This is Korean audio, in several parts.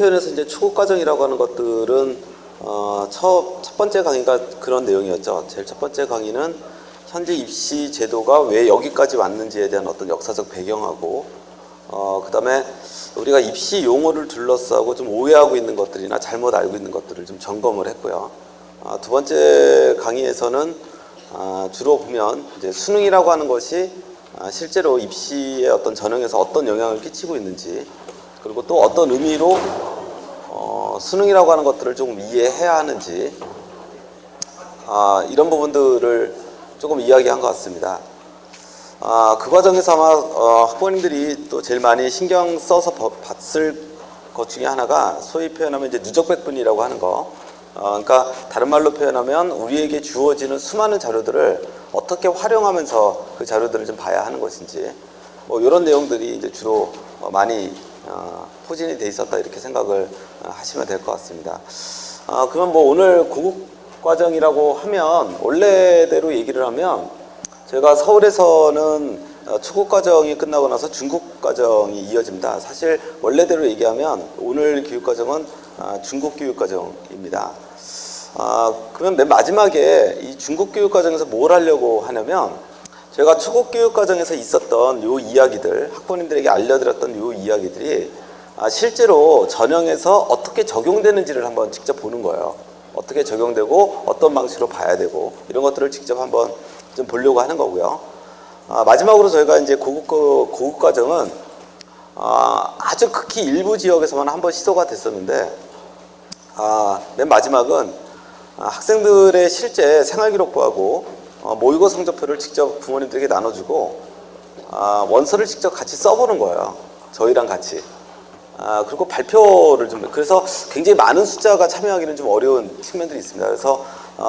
표현에서 이제 추구 과정이라고 하는 것들은 첫 번째 강의가 그런 내용이었죠. 제일 첫 번째 강의는 현재 입시 제도가 왜 여기까지 왔는지에 대한 어떤 역사적 배경하고 그다음에 우리가 입시 용어를 둘러싸고 좀 오해하고 있는 것들이나 잘못 알고 있는 것들을 좀 점검을 했고요. 두 번째 강의에서는 주로 보면 이제 수능이라고 하는 것이 실제로 입시의 어떤 전형에서 어떤 영향을 끼치고 있는지, 그리고 또 어떤 의미로 수능이라고 하는 것들을 조금 이해해야 하는지, 이런 부분들을 조금 이야기한 것 같습니다. 그 과정에서 아마 학부모님들이 또 제일 많이 신경 써서 봤을 것 중에 하나가 소위 표현하면 이제 누적백분이라고 하는 거. 그러니까 다른 말로 표현하면 우리에게 주어지는 수많은 자료들을 어떻게 활용하면서 그 자료들을 좀 봐야 하는 것인지, 뭐 이런 내용들이 이제 주로 많이 포진이 돼 있었다, 이렇게 생각을 하시면 될 것 같습니다. 그럼 뭐 오늘 고급 과정이라고 하면, 원래대로 얘기를 하면 제가 서울에서는 초급 과정이 끝나고 나서 중급 과정이 이어집니다. 사실 원래대로 얘기하면 오늘 교육 과정은 중급 교육 과정입니다. 그러면 맨 마지막에 이 중급 교육 과정에서 뭘 하려고 하냐면, 제가 초급 교육 과정에서 있었던 요 이야기들, 학부모님들에게 알려드렸던 요 이야기들이 실제로 전형에서 어떻게 적용되는지를 한번 직접 보는 거예요. 어떻게 적용되고 어떤 방식으로 봐야 되고, 이런 것들을 직접 한번 좀 보려고 하는 거고요. 마지막으로 저희가 이제 고급 과정은 아주 극히 일부 지역에서만 한번 시도가 됐었는데, 맨 마지막은 학생들의 실제 생활기록부하고 모의고 성적표를 직접 부모님들에게 나눠주고 원서를 직접 같이 써보는 거예요. 저희랑 같이. 그리고 발표를 좀, 그래서 굉장히 많은 숫자가 참여하기는 좀 어려운 측면들이 있습니다. 그래서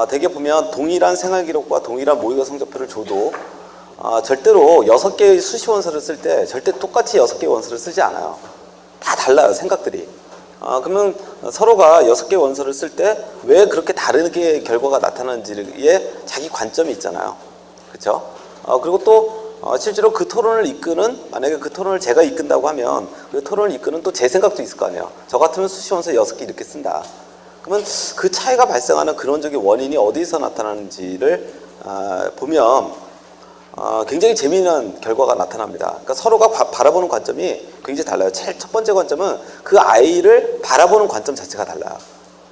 대개 보면 동일한 생활기록과 동일한 모의고 성적표를 줘도 절대로 6개의 수시 원서를 쓸 때 절대 똑같이 6개의 원서를 쓰지 않아요. 다 달라요, 생각들이. 그러면 서로가 6개의 원서를 쓸 때 왜 그렇게 다르게 결과가 나타나는지에 자기 관점이 있잖아요. 그렇죠? 그리고 또 실제로 그 토론을 이끄는, 만약에 그 토론을 제가 이끈다고 하면 그 토론을 이끄는 또 제 생각도 있을 거 아니에요. 저 같으면 수시 원서 6개 이렇게 쓴다. 그러면 그 차이가 발생하는 근원적인 원인이 어디서 나타나는지를 보면 굉장히 재미있는 결과가 나타납니다. 그러니까 서로가 바라보는 관점이 굉장히 달라요. 제일 첫 번째 관점은 그 아이를 바라보는 관점 자체가 달라요.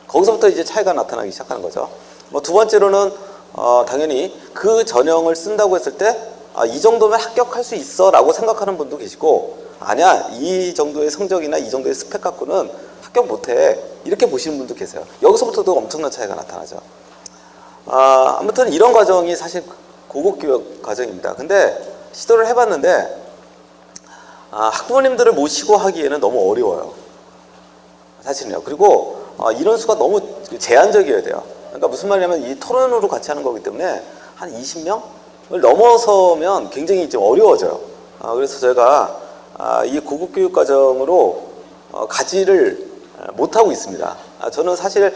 거기서부터 이제 차이가 나타나기 시작하는 거죠. 뭐 두 번째로는 당연히 그 전형을 쓴다고 했을 때 이 정도면 합격할 수 있어 라고 생각하는 분도 계시고, 아니야, 이 정도의 성적이나 이 정도의 스펙 갖고는 합격 못해, 이렇게 보시는 분도 계세요. 여기서부터도 엄청난 차이가 나타나죠. 아무튼 이런 과정이 사실 고급 교육 과정입니다. 근데 시도를 해봤는데 학부모님들을 모시고 하기에는 너무 어려워요, 사실은요. 그리고 인원수가 너무 제한적이어야 돼요. 그러니까 무슨 말이냐면 이 토론으로 같이 하는 거기 때문에 한 20명을 넘어서면 굉장히 좀 어려워져요. 그래서 제가 이 고급 교육 과정으로 가지를 못하고 있습니다. 저는 사실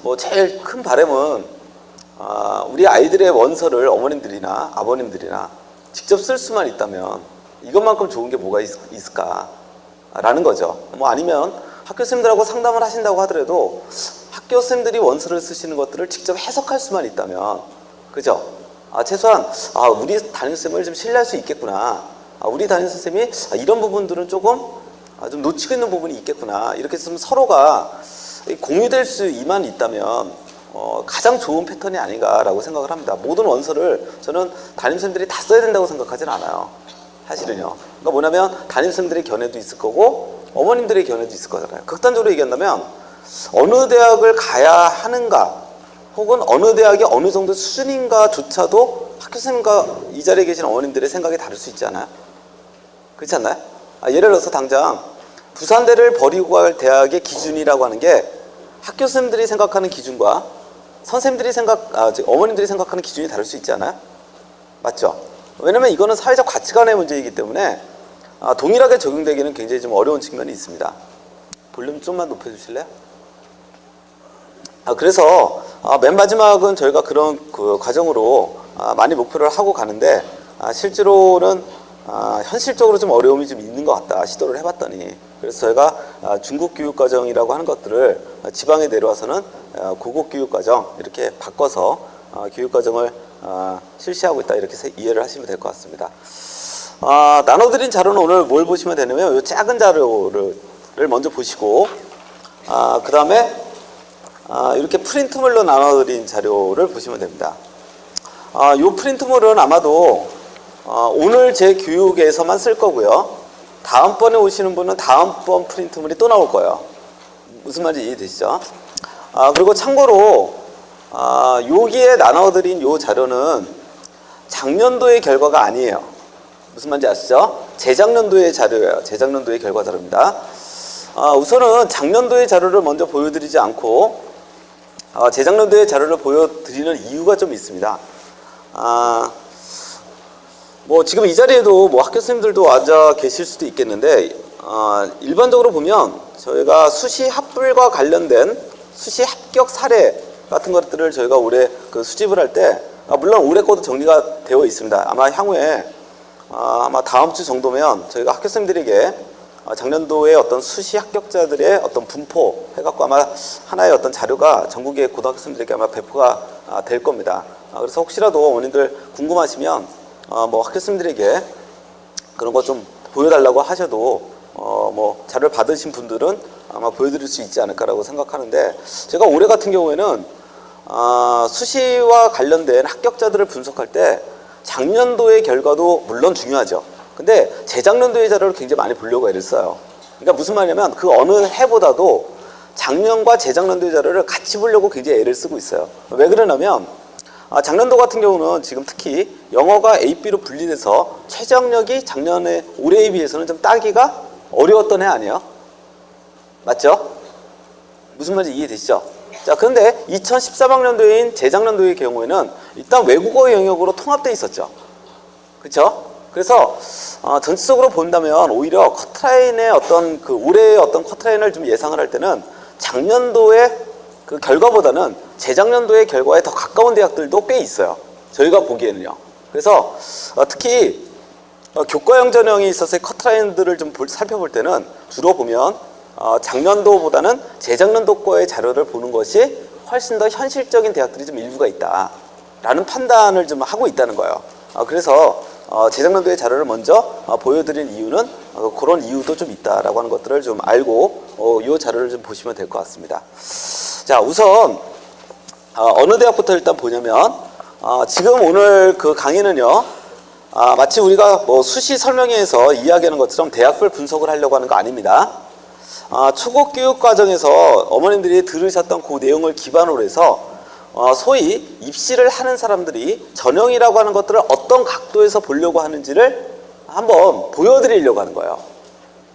뭐 제일 큰 바람은 우리 아이들의 원서를 어머님들이나 아버님들이나 직접 쓸 수만 있다면 이것만큼 좋은 게 뭐가 있을까라는 거죠. 뭐 아니면 학교 선생님들하고 상담을 하신다고 하더라도 학교 선생님들이 원서를 쓰시는 것들을 직접 해석할 수만 있다면, 그죠? 최소한 우리 담임선생님을 좀 신뢰할 수 있겠구나, 우리 담임선생님이 이런 부분들은 조금 좀 놓치고 있는 부분이 있겠구나, 이렇게 좀 서로가 공유될 수만 있다면 가장 좋은 패턴이 아닌가라고 생각을 합니다. 모든 원서를 저는 담임선생님들이 다 써야 된다고 생각하진 않아요, 사실은요. 그러니까 뭐냐면 담임선생님들의 견해도 있을 거고 어머님들의 견해도 있을 거잖아요. 극단적으로 얘기한다면 어느 대학을 가야 하는가, 혹은 어느 대학이 어느 정도 수준인가조차도 학교 선생님과 이 자리에 계신 어머님들의 생각이 다를 수 있지 않아요? 그렇지 않나요? 예를 들어서 당장 부산대를 버리고 갈 대학의 기준이라고 하는 게 학교 선생님들이 생각하는 기준과 선생님들이 어머님들이 생각하는 기준이 다를 수 있지 않아요? 맞죠? 왜냐면 이거는 사회적 가치관의 문제이기 때문에 동일하게 적용되기는 굉장히 좀 어려운 측면이 있습니다. 볼륨 좀만 높여주실래요? 그래서 맨 마지막은 저희가 그런 그 과정으로 많이 목표를 하고 가는데 실제로는 현실적으로 좀 어려움이 좀 있는 것 같다, 시도를 해봤더니. 그래서 저희가 중국 교육과정이라고 하는 것들을 지방에 내려와서는 고급 교육과정 이렇게 바꿔서 교육과정을 실시하고 있다, 이렇게 이해를 하시면 될 것 같습니다. 나눠드린 자료는 오늘 뭘 보시면 되냐면 이 작은 자료를 먼저 보시고 그 다음에 이렇게 프린트물로 나눠드린 자료를 보시면 됩니다. 이 프린트물은 아마도 오늘 제 교육에서만 쓸 거고요. 다음번에 오시는 분은 다음번 프린트물이 또 나올 거예요. 무슨 말인지 이해되시죠? 그리고 참고로 여기에 나눠드린 이 자료는 작년도의 결과가 아니에요. 무슨 말인지 아시죠? 재작년도의 자료예요. 재작년도의 결과 자료입니다. 우선은 작년도의 자료를 먼저 보여드리지 않고 재작년도의 자료를 보여드리는 이유가 좀 있습니다. 뭐 지금 이 자리에도 뭐 학교 선생님들도 앉아 계실 수도 있겠는데 일반적으로 보면 저희가 수시 합불과 관련된 수시 합격 사례 같은 것들을 저희가 올해 그 수집을 할 때 물론 올해 것도 정리가 되어 있습니다. 아마 향후에 아마 다음 주 정도면 저희가 학교 선생님들에게 작년도에 어떤 수시 합격자들의 어떤 분포 해갖고 아마 하나의 어떤 자료가 전국의 고등학교 선생님들에게 아마 배포가 될 겁니다. 그래서 혹시라도 어머님들 궁금하시면 뭐 학교 선생님들에게 그런 거 좀 보여달라고 하셔도 뭐 자료를 받으신 분들은 아마 보여드릴 수 있지 않을까라고 생각하는데, 제가 올해 같은 경우에는 수시와 관련된 합격자들을 분석할 때 작년도의 결과도 물론 중요하죠. 근데 재작년도의 자료를 굉장히 많이 보려고 애를 써요. 그러니까 무슨 말이냐면 그 어느 해보다도 작년과 재작년도의 자료를 같이 보려고 굉장히 애를 쓰고 있어요. 왜 그러냐면 작년도 같은 경우는 지금 특히 영어가 A, B로 분리돼서 최저학력이 작년에 올해에 비해서는 좀 따기가 어려웠던 해 아니에요? 맞죠? 무슨 말인지 이해되시죠? 자, 그런데 2013학년도인 재작년도의 경우에는 일단 외국어 영역으로 통합되어 있었죠. 그렇죠? 그래서 전체적으로 본다면 오히려 커트라인의 어떤 그 올해의 어떤 커트라인을 좀 예상을 할 때는 작년도의 그 결과보다는 재작년도의 결과에 더 가까운 대학들도 꽤 있어요. 저희가 보기에는요. 그래서 특히 교과형 전형이 있어서의 커트라인들을 좀 살펴볼 때는 주로 보면 작년도보다는 재작년도 거의 자료를 보는 것이 훨씬 더 현실적인 대학들이 좀 일부가 있다라는 판단을 좀 하고 있다는 거예요. 그래서 재작년도의 자료를 먼저 보여드린 이유는 그런 이유도 좀 있다라고 하는 것들을 좀 알고 이 자료를 좀 보시면 될 것 같습니다. 자, 우선 어느 대학부터 일단 보냐면 지금 오늘 그 강의는요, 마치 우리가 뭐 수시 설명회에서 이야기하는 것처럼 대학별 분석을 하려고 하는 거 아닙니다. 초급 교육 과정에서 어머님들이 들으셨던 그 내용을 기반으로 해서 소위 입시를 하는 사람들이 전형이라고 하는 것들을 어떤 각도에서 보려고 하는지를 한번 보여드리려고 하는 거예요.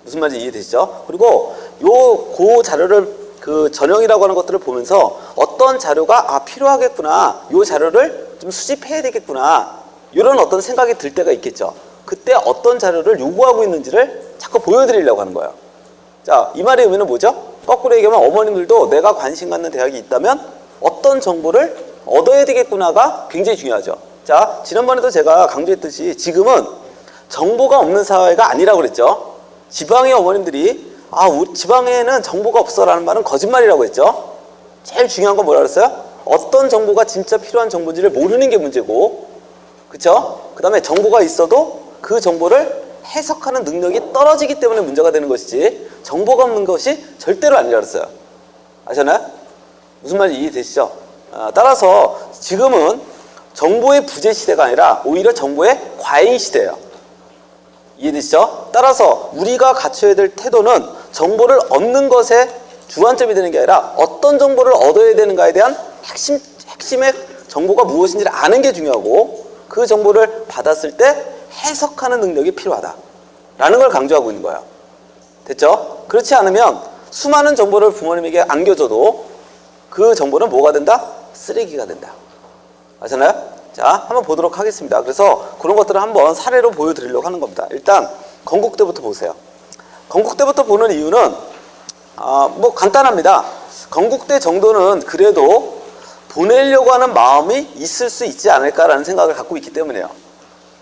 무슨 말인지 이해되시죠? 그리고 그 자료를 그 전형이라고 하는 것들을 보면서 어떤 자료가 필요하겠구나, 이 자료를 좀 수집해야 되겠구나, 이런 어떤 생각이 들 때가 있겠죠. 그때 어떤 자료를 요구하고 있는지를 자꾸 보여드리려고 하는 거예요. 자, 이 말의 의미는 뭐죠? 거꾸로 얘기하면 어머님들도 내가 관심 갖는 대학이 있다면 어떤 정보를 얻어야 되겠구나가 굉장히 중요하죠. 자, 지난번에도 제가 강조했듯이 지금은 정보가 없는 사회가 아니라고 그랬죠. 지방의 어머님들이 지방에는 정보가 없어라는 말은 거짓말이라고 했죠. 제일 중요한 건 뭐라 그랬어요? 어떤 정보가 진짜 필요한 정보인지를 모르는 게 문제고, 그렇죠? 그 다음에 정보가 있어도 그 정보를 해석하는 능력이 떨어지기 때문에 문제가 되는 것이지 정보가 없는 것이 절대로 아니라 그랬어요. 아셨나요? 무슨 말인지 이해되시죠? 따라서 지금은 정보의 부재 시대가 아니라 오히려 정보의 과잉 시대예요. 이해되시죠? 따라서 우리가 갖춰야 될 태도는 정보를 얻는 것에 주안점이 되는 게 아니라 어떤 정보를 얻어야 되는가에 대한 핵심의 정보가 무엇인지를 아는 게 중요하고, 그 정보를 받았을 때 해석하는 능력이 필요하다라는 걸 강조하고 있는 거예요. 됐죠? 그렇지 않으면 수많은 정보를 부모님에게 안겨줘도 그 정보는 뭐가 된다? 쓰레기가 된다. 아셨나요? 자, 한번 보도록 하겠습니다. 그래서 그런 것들을 한번 사례로 보여드리려고 하는 겁니다. 일단 건국대부터 보세요. 건국대부터 보는 이유는 뭐 간단합니다. 건국대 정도는 그래도 보내려고 하는 마음이 있을 수 있지 않을까라는 생각을 갖고 있기 때문이에요.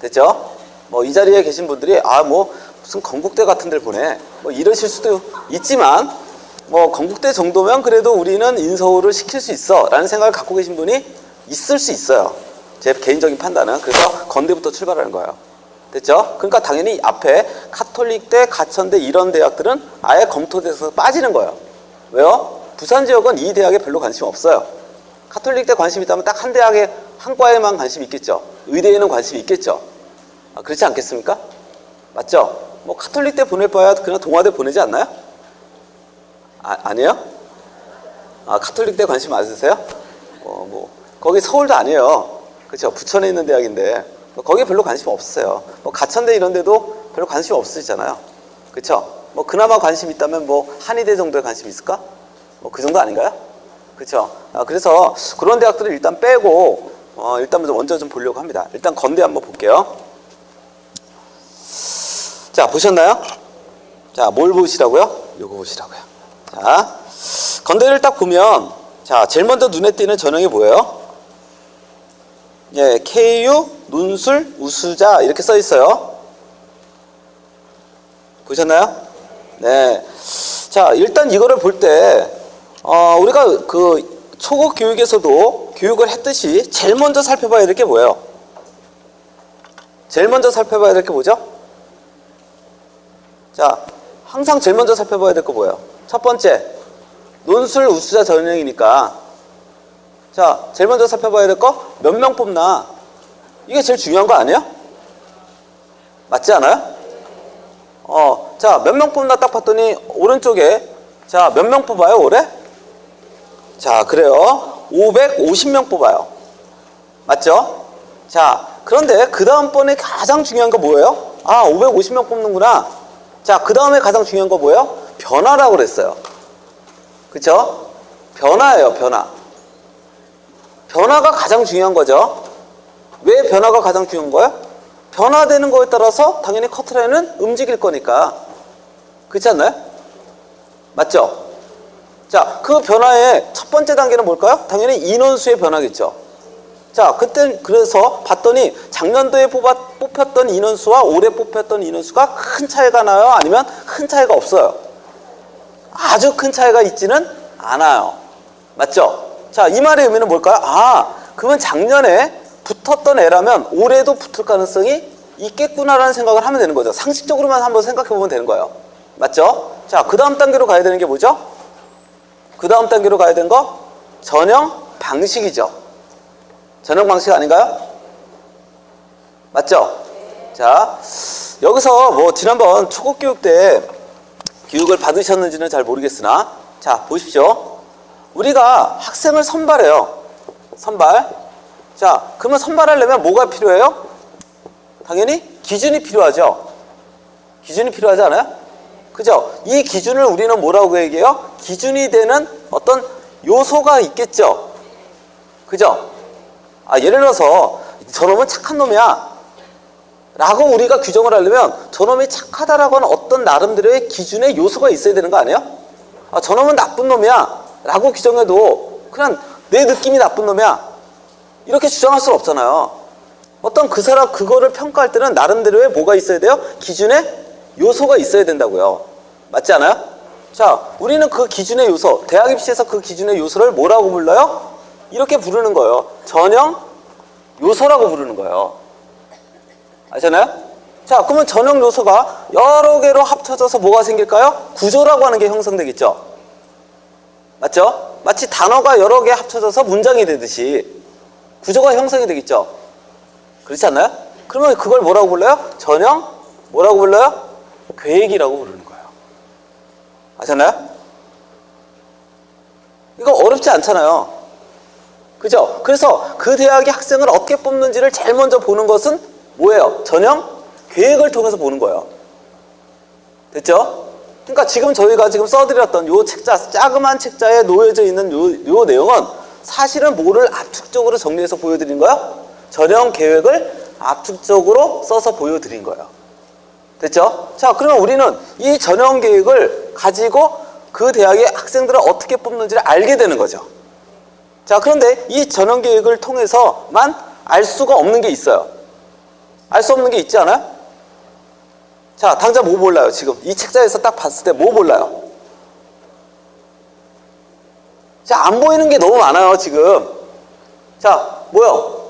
됐죠? 뭐 이 자리에 계신 분들이 뭐 무슨 건국대 같은 데를 보내. 뭐 이러실 수도 있지만 뭐 건국대 정도면 그래도 우리는 인서울을 시킬 수 있어 라는 생각을 갖고 계신 분이 있을 수 있어요. 제 개인적인 판단은. 그래서 건대부터 출발하는 거예요. 됐죠? 그러니까 당연히 앞에 카톨릭대, 가천대 이런 대학들은 아예 검토돼서 빠지는 거예요. 왜요? 부산 지역은 이 대학에 별로 관심 없어요. 카톨릭대 관심 있다면 딱 한 대학에, 한 과에만 관심이 있겠죠. 의대에는 관심이 있겠죠. 그렇지 않겠습니까? 맞죠? 뭐 카톨릭대 보낼 바야 그냥 동아대 보내지 않나요? 아니에요? 카톨릭대 관심 많으세요? 뭐 거기 서울도 아니에요. 그렇죠? 부천에 있는 대학인데 거기에 별로 관심 없어요. 뭐 가천대 이런 데도 별로 관심 없으시잖아요. 그렇죠? 뭐 그나마 관심 있다면 뭐 한의대 정도에 관심 있을까? 뭐 그 정도 아닌가요? 그렇죠? 그래서 그런 대학들을 일단 빼고 일단 먼저 좀 보려고 합니다. 일단 건대 한번 볼게요. 자, 보셨나요? 자, 뭘 보시라고요? 요거 보시라고요. 자, 건대를 딱 보면 자, 제일 먼저 눈에 띄는 전형이 뭐예요? 예, KU, 논술, 우수자 이렇게 써 있어요. 보셨나요? 네. 자, 일단 이거를 볼 때 우리가 그 초급 교육에서도 교육을 했듯이 제일 먼저 살펴봐야 될 게 뭐예요? 제일 먼저 살펴봐야 될 게 뭐죠? 자, 항상 제일 먼저 살펴봐야 될 거 뭐예요? 첫 번째, 논술 우수자 전형이니까 자, 제일 먼저 살펴봐야 될 거 몇 명 뽑나? 이게 제일 중요한 거 아니에요? 맞지 않아요? 자, 몇 명 뽑나 딱 봤더니 오른쪽에 자, 몇 명 뽑아요 올해? 자, 그래요. 550명 뽑아요. 맞죠? 자, 그런데 그 다음번에 가장 중요한 거 뭐예요? 550명 뽑는구나. 자, 그 다음에 가장 중요한 거 뭐예요? 변화라고 그랬어요. 그쵸? 변화예요, 변화. 변화가 가장 중요한 거죠. 왜 변화가 가장 중요한 거예요? 변화되는 거에 따라서 당연히 커트라인은 움직일 거니까. 그렇지 않나요? 맞죠? 자, 그 변화의 첫 번째 단계는 뭘까요? 당연히 인원수의 변화겠죠. 자, 그때 그래서 봤더니 작년도에 뽑혔던 인원수와 올해 뽑혔던 인원수가 큰 차이가 나요? 아니면 큰 차이가 없어요? 아주 큰 차이가 있지는 않아요. 맞죠? 자, 이 말의 의미는 뭘까요? 그러면 작년에 붙었던 애라면 올해도 붙을 가능성이 있겠구나라는 생각을 하면 되는 거죠. 상식적으로만 한번 생각해 보면 되는 거예요. 맞죠? 자, 그 다음 단계로 가야 되는 게 뭐죠? 그 다음 단계로 가야 되는 거 전형 방식이죠. 전형 방식 아닌가요? 맞죠? 자, 여기서 뭐 지난번 초급교육 때 교육을 받으셨는지는 잘 모르겠으나 자, 보십시오. 우리가 학생을 선발해요. 선발. 자, 그러면 선발하려면 뭐가 필요해요? 당연히 기준이 필요하죠. 기준이 필요하지 않아요? 그죠? 이 기준을 우리는 뭐라고 얘기해요? 기준이 되는 어떤 요소가 있겠죠. 그죠? 예를 들어서 저놈은 착한 놈이야 라고 우리가 규정을 하려면 저놈이 착하다라고 하는 어떤 나름대로의 기준의 요소가 있어야 되는 거 아니에요? 저놈은 나쁜 놈이야 라고 규정해도 그냥 내 느낌이 나쁜 놈이야 이렇게 주장할 수는 없잖아요. 어떤 그 사람 그거를 평가할 때는 나름대로의 뭐가 있어야 돼요? 기준의 요소가 있어야 된다고요. 맞지 않아요? 자, 우리는 그 기준의 요소, 대학 입시에서 그 기준의 요소를 뭐라고 불러요? 이렇게 부르는 거예요. 전형 요소라고 부르는 거예요. 아시나요? 자, 그러면 전형 요소가 여러 개로 합쳐져서 뭐가 생길까요? 구조라고 하는 게 형성되겠죠. 맞죠? 마치 단어가 여러 개 합쳐져서 문장이 되듯이 구조가 형성이 되겠죠. 그렇지 않나요? 그러면 그걸 뭐라고 불러요? 전형 뭐라고 불러요? 계획이라고 부르는 거예요. 아셨나요? 이거 어렵지 않잖아요. 그죠? 그래서 그 대학의 학생을 어떻게 뽑는지를 제일 먼저 보는 것은 뭐예요? 전형 계획을 통해서 보는 거예요. 됐죠? 그러니까 지금 저희가 지금 써드렸던 요 책자, 자그마한 책자에 놓여져 있는 요 내용은 사실은 뭐를 압축적으로 정리해서 보여드린 거예요? 전형 계획을 압축적으로 써서 보여드린 거예요. 됐죠? 자, 그러면 우리는 이 전형 계획을 가지고 그 대학의 학생들을 어떻게 뽑는지를 알게 되는 거죠. 자, 그런데 이 전형 계획을 통해서만 알 수가 없는 게 있어요. 알 수 없는 게 있지 않아요? 자, 당장 뭐 몰라요? 지금 이 책자에서 딱 봤을 때 뭐 몰라요? 자, 안 보이는 게 너무 많아요, 지금. 자, 뭐요?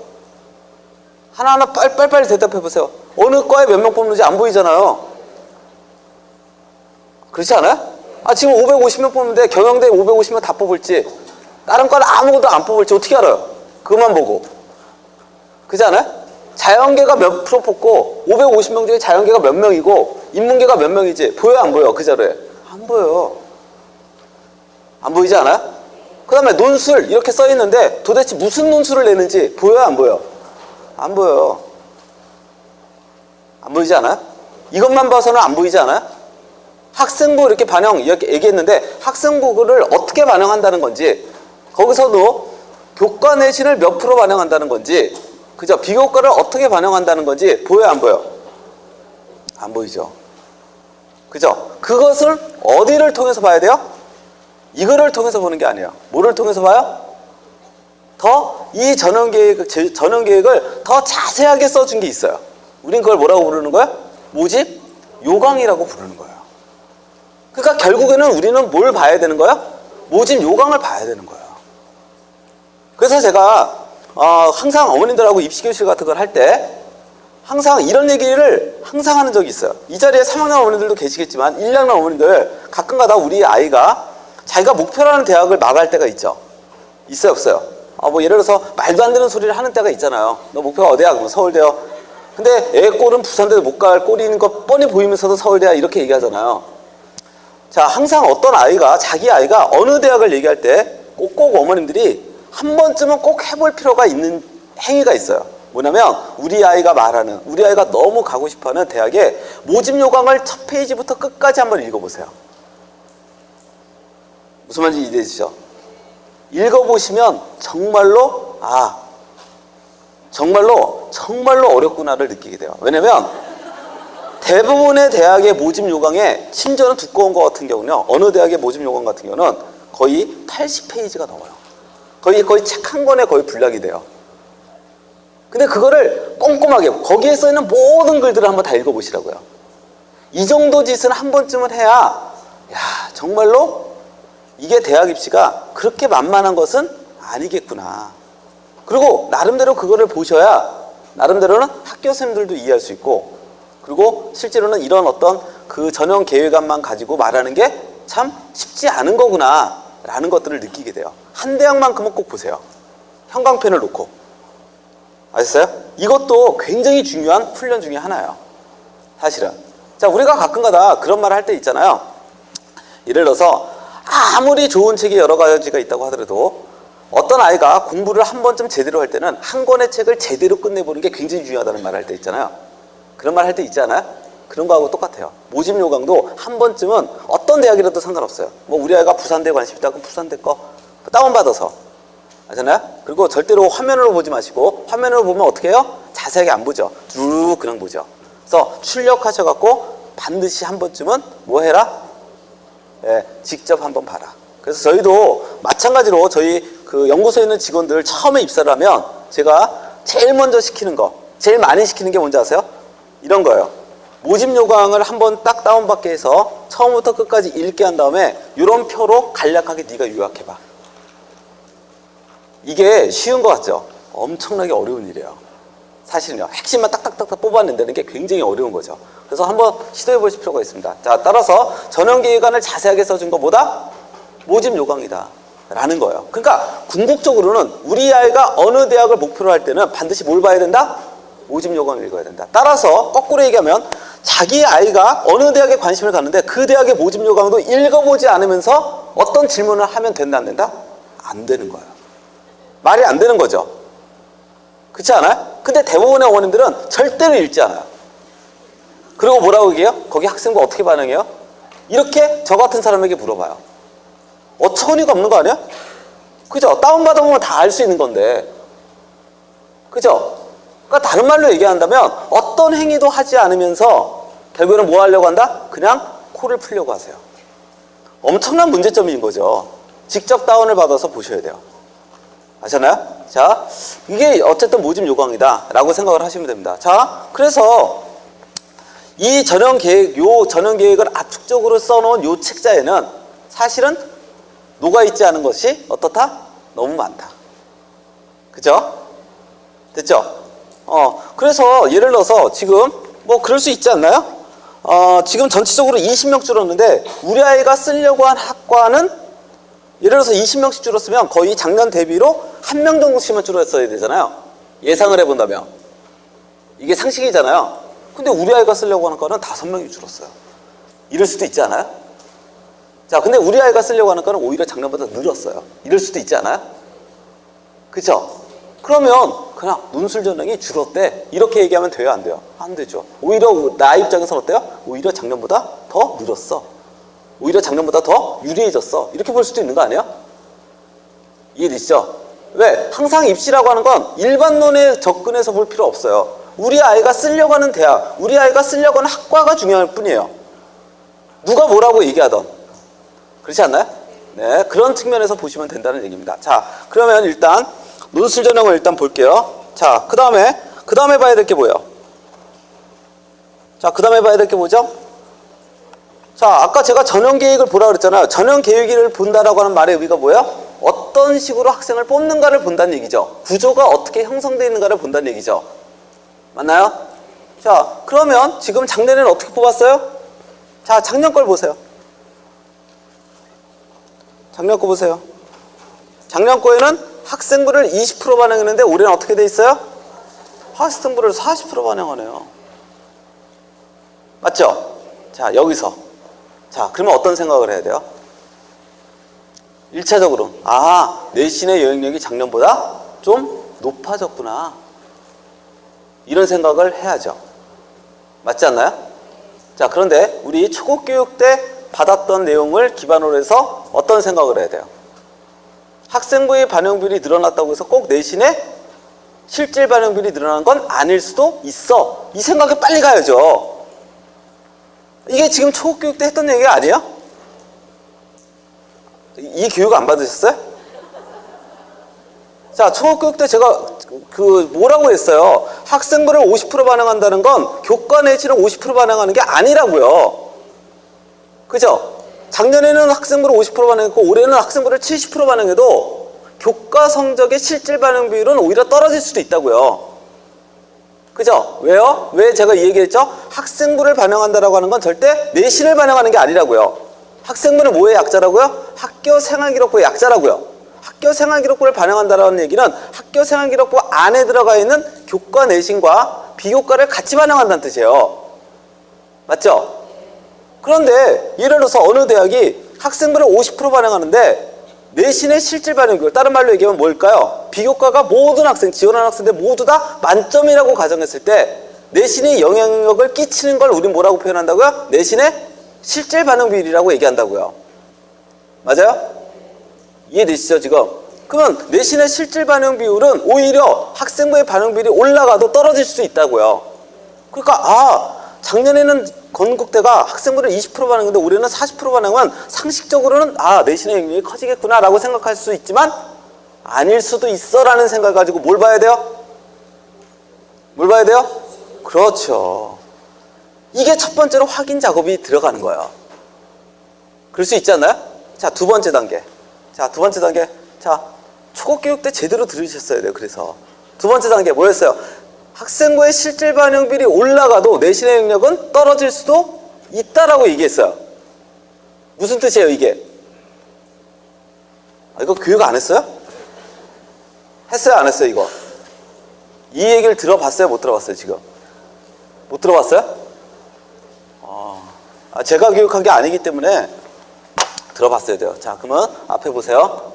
하나하나 빨리빨리 대답해 보세요. 어느 과에 몇 명 뽑는지 안 보이잖아요. 그렇지 않아요? 아, 지금 550명 뽑는데 경영대 550명 다 뽑을지 다른 과는 아무것도 안 뽑을지 어떻게 알아요? 그것만 보고. 그렇지 않아요? 자연계가 몇 프로 뽑고 550명 중에 자연계가 몇 명이고 인문계가 몇 명이지 보여요, 안 보여요? 그 자료에? 안 보여요. 안 보이지 않아요? 그 다음에 논술 이렇게 써 있는데 도대체 무슨 논술을 내는지 보여요, 안 보여요? 안 보여요. 안 보이지 않아요? 이것만 봐서는 안 보이지 않아요? 학생부 이렇게 반영 이렇게 얘기했는데 학생부를 어떻게 반영한다는 건지, 거기서도 교과 내신을 몇 프로 반영한다는 건지, 그죠? 비교과를 어떻게 반영한다는 건지 보여요, 안 보여요? 안 보이죠? 그죠? 그것을 어디를 통해서 봐야 돼요? 이거를 통해서 보는 게 아니에요. 뭐를 통해서 봐요? 더 이 전형계획을 더 자세하게 써준 게 있어요. 우린 그걸 뭐라고 부르는 거예요? 모집 요강이라고 부르는 거예요. 그러니까 결국에는 우리는 뭘 봐야 되는 거예요? 모집 요강을 봐야 되는 거예요. 그래서 제가 항상 어머님들하고 입시교실 같은 걸 할 때 항상 이런 얘기를 항상 하는 적이 있어요. 이 자리에 3학년 어머님들도 계시겠지만 1학년 어머님들 가끔가다 우리 아이가 자기가 목표라는 대학을 나갈 때가 있죠. 있어요, 없어요? 뭐 예를 들어서 말도 안 되는 소리를 하는 때가 있잖아요. 너 목표가 어디야? 그러면 서울대요. 근데 애 꼴은 부산대도 못 갈 꼴인 거 뻔히 보이면서도 서울대야 이렇게 얘기하잖아요. 자, 항상 어떤 아이가 자기 아이가 어느 대학을 얘기할 때 꼭 어머님들이 한 번쯤은 꼭 해볼 필요가 있는 행위가 있어요. 뭐냐면 우리 아이가 말하는, 우리 아이가 너무 가고 싶어하는 대학의 모집 요강을 첫 페이지부터 끝까지 한번 읽어보세요. 무슨 말인지 이해되시죠? 읽어보시면 정말로 정말로 어렵구나를 느끼게 돼요. 왜냐면 대부분의 대학의 모집 요강에, 심지어는 두꺼운 거 같은 경우는요, 어느 대학의 모집 요강 같은 경우는 거의 80페이지가 넘어요. 거의 책 한 권에 거의 분량이 돼요. 근데 그거를 꼼꼼하게 거기에 써 있는 모든 글들을 한번 다 읽어보시라고요. 이 정도 짓은 한 번쯤은 해야, 정말로 이게 대학 입시가 그렇게 만만한 것은 아니겠구나. 그리고 나름대로 그거를 보셔야 나름대로는 학교 선생님들도 이해할 수 있고, 그리고 실제로는 이런 어떤 그 전형 계획안만 가지고 말하는 게 참 쉽지 않은 거구나 라는 것들을 느끼게 돼요. 한 대학만큼은 꼭 보세요. 형광펜을 놓고. 아셨어요? 이것도 굉장히 중요한 훈련 중에 하나예요, 사실은. 자, 우리가 가끔가다 그런 말을 할 때 있잖아요. 예를 들어서 아무리 좋은 책이 여러 가지가 있다고 하더라도 어떤 아이가 공부를 한 번쯤 제대로 할 때는 한 권의 책을 제대로 끝내보는 게 굉장히 중요하다는 말을 할 때 있잖아요. 그런 말 할 때 있지 않아요? 그런 거하고 똑같아요. 모집 요강도 한 번쯤은 어떤 대학이라도 상관없어요. 뭐 우리 아이가 부산대에 관심 있다, 그럼 부산대 거 다운받아서. 아시나요? 그리고 절대로 화면으로 보지 마시고, 화면으로 보면 어떻게 해요? 자세하게 안 보죠. 쭉 그냥 보죠. 그래서 출력하셔갖고 반드시 한 번쯤은 뭐 해라? 직접 한번 봐라. 그래서 저희도 마찬가지로 저희 그 연구소에 있는 직원들 처음에 입사를 하면 제가 제일 먼저 시키는 거, 제일 많이 시키는 게 뭔지 아세요? 이런 거예요. 모집 요강을 한번 딱 다운받게 해서 처음부터 끝까지 읽게 한 다음에 이런 표로 간략하게 네가 요약해봐. 이게 쉬운 것 같죠? 엄청나게 어려운 일이에요. 사실은요. 핵심만 딱딱딱딱 뽑아낸다는 게 굉장히 어려운 거죠. 그래서 한번 시도해 보실 필요가 있습니다. 자, 따라서 전형계획안을 자세하게 써준 것보다 모집 요강이다 라는 거예요. 그러니까 궁극적으로는 우리 아이가 어느 대학을 목표로 할 때는 반드시 뭘 봐야 된다? 모집 요강을 읽어야 된다. 따라서 거꾸로 얘기하면 자기 아이가 어느 대학에 관심을 갖는데 그 대학의 모집 요강도 읽어보지 않으면서 어떤 질문을 하면 된다, 안 된다? 안 되는 거예요. 말이 안 되는 거죠. 그렇지 않아요? 근데 대부분의 어머님들은 절대로 읽지 않아요. 그리고 뭐라고 얘기해요? 거기 학생부 어떻게 반응해요? 이렇게 저 같은 사람에게 물어봐요. 어처구니가 없는 거 아니야? 그죠? 다운받아보면 다 알 수 있는 건데. 그죠? 그러니까 다른 말로 얘기한다면 어떤 행위도 하지 않으면서 결국에는 뭐 하려고 한다? 그냥 코를 풀려고 하세요. 엄청난 문제점인 거죠. 직접 다운을 받아서 보셔야 돼요. 아셨나요? 자, 이게 어쨌든 모집 요강이다 라고 생각을 하시면 됩니다. 자, 그래서 이 전형 계획, 요 전형 계획을 압축적으로 써놓은 요 책자에는 사실은 녹아있지 않은 것이 어떻다? 너무 많다. 그죠? 됐죠? 그래서 예를 들어서 지금 뭐 그럴 수 있지 않나요? 지금 전체적으로 20명 줄었는데 우리 아이가 쓰려고 한 학과는 예를 들어서 20명씩 줄었으면 거의 작년 대비로 1명 정도씩만 줄었어야 되잖아요. 예상을 해본다면. 이게 상식이잖아요. 근데 우리 아이가 쓰려고 하는 과는 5명이 줄었어요. 이럴 수도 있지 않아요? 자, 근데 우리 아이가 쓰려고 하는 과는 오히려 작년보다 늘었어요. 이럴 수도 있지 않아요? 그쵸? 그러면 그냥 논술 전형이 줄었대. 이렇게 얘기하면 돼요, 안 돼요? 안 되죠. 오히려 나 입장에서 어때요? 오히려 작년보다 더 늘었어. 오히려 작년보다 더 유리해졌어. 이렇게 볼 수도 있는 거 아니에요? 이해되시죠? 왜? 항상 입시라고 하는 건 일반론에 접근해서 볼 필요 없어요. 우리 아이가 쓰려고 하는 대학, 우리 아이가 쓰려고 하는 학과가 중요할 뿐이에요. 누가 뭐라고 얘기하던. 그렇지 않나요? 네, 그런 측면에서 보시면 된다는 얘기입니다. 자, 그러면 일단 논술 전형을 일단 볼게요. 자, 그 다음에 봐야 될 게 뭐예요? 자, 그 다음에 봐야 될 게 뭐죠? 자, 아까 제가 전형 계획을 보라 그랬잖아요. 전형 계획을 본다라고 하는 말의 의미가 뭐예요? 어떤 식으로 학생을 뽑는가를 본다는 얘기죠. 구조가 어떻게 형성되어 있는가를 본다는 얘기죠. 맞나요? 자, 그러면 지금 작년에는 어떻게 뽑았어요? 자, 작년 걸 보세요. 작년 거 보세요. 작년 거에는 학생부를 20% 반영했는데 올해는 어떻게 돼 있어요? 학생부를 40% 반영하네요. 맞죠? 자, 여기서 자, 그러면 어떤 생각을 해야 돼요? 1차적으로 내신의 영향력이 작년보다 좀 높아졌구나. 이런 생각을 해야죠. 맞지 않나요? 자, 그런데 우리 초급교육 때 받았던 내용을 기반으로 해서 어떤 생각을 해야 돼요? 학생부의 반영비율이 늘어났다고 해서 꼭 내신의 실질 반영비율이 늘어난 건 아닐 수도 있어. 이 생각에 빨리 가야죠. 이게 지금 초급교육 때 했던 얘기 아니에요? 이 교육 안 받으셨어요? 자, 초급교육 때 제가 뭐라고 했어요? 학생부를 50% 반영한다는 건 교과 내신을 50% 반영하는 게 아니라고요. 그죠? 작년에는 학생부를 50% 반영했고 올해는 학생부를 70% 반영해도 교과 성적의 실질 반영 비율은 오히려 떨어질 수도 있다고요. 그죠? 왜요? 왜 제가 이 얘기했죠? 학생부를 반영한다라고 하는 건 절대 내신을 반영하는 게 아니라고요. 학생부는 뭐의 약자라고요? 학교 생활기록부의 약자라고요. 학교 생활기록부를 반영한다라는 얘기는 학교 생활기록부 안에 들어가 있는 교과 내신과 비교과를 같이 반영한다는 뜻이에요. 맞죠? 그런데 예를 들어서 어느 대학이 학생부를 50% 반영하는데 내신의 실질 반영 비율, 다른 말로 얘기하면 뭘까요? 비교과가 모든 학생, 지원하는 학생들 모두 다 만점이라고 가정했을 때 내신이 영향력을 끼치는 걸 우리 뭐라고 표현한다고요? 내신의 실질 반영 비율이라고 얘기한다고요. 맞아요? 이해되시죠 지금? 그러면 내신의 실질 반영 비율은 오히려 학생부의 반영 비율이 올라가도 떨어질 수 있다고요. 그러니까 작년에는 건국대가 학생부를 20% 반영했는데 올해는 40% 반영하면 상식적으로는 내신의 영향력이 커지겠구나 라고 생각할 수 있지만 아닐 수도 있어 라는 생각을 가지고 뭘 봐야 돼요? 뭘 봐야 돼요? 그렇죠. 이게 첫 번째로 확인 작업이 들어가는 거예요. 그럴 수 있지 않나요? 자, 두 번째 단계. 자, 두 번째 단계. 자, 초급교육 때 제대로 들으셨어야 돼요. 그래서 두 번째 단계 뭐였어요? 학생부의 실질 반영 비율이 올라가도 내신의 영역은 떨어질 수도 있다라고 얘기했어요. 무슨 뜻이에요, 이게? 이거 교육 안 했어요? 했어요, 안 했어요, 이거? 이 얘기를 들어봤어요, 못 들어봤어요, 지금? 못 들어봤어요? 제가 교육한 게 아니기 때문에 들어봤어야 돼요. 자, 그러면 앞에 보세요.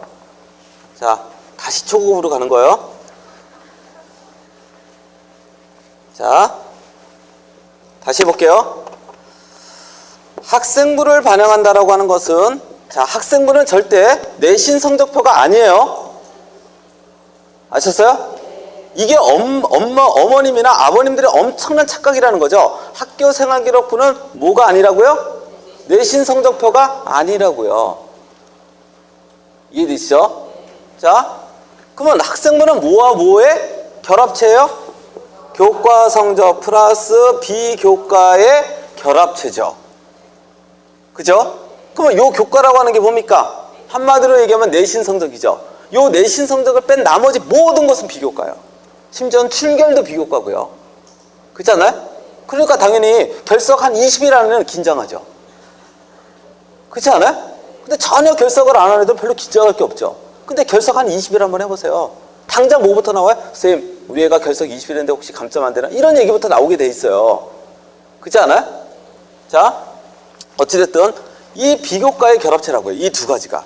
자, 다시 초급으로 가는 거예요. 자, 다시 해볼게요. 학생부를 반영한다라고 하는 것은, 자, 학생부는 절대 내신 성적표가 아니에요. 아셨어요? 이게 어머님이나 아버님들의 엄청난 착각이라는 거죠. 학교 생활기록부는 뭐가 아니라고요? 내신 성적표가 아니라고요. 이해되시죠? 자, 그러면 학생부는 뭐와 뭐의 결합체예요? 교과 성적 플러스 비교과의 결합체죠. 그죠? 그러면 요 교과라고 하는 게 뭡니까? 한마디로 얘기하면 내신 성적이죠. 요 내신 성적을 뺀 나머지 모든 것은 비교과예요. 심지어는 출결도 비교과고요. 그렇잖아요? 그러니까 당연히 결석 한 20일 안에는 긴장하죠. 그렇지 않아요? 근데 전혀 결석을 안 하는 애들 별로 긴장할 게 없죠. 근데 결석 한 20일 한번 해보세요. 당장 뭐부터 나와요? 선생님, 우리 애가 결석 20일인데 혹시 감점 안 되나? 이런 얘기부터 나오게 돼 있어요. 그렇지 않아요? 자, 어찌됐든 이 비교과의 결합체라고요. 이 두 가지가.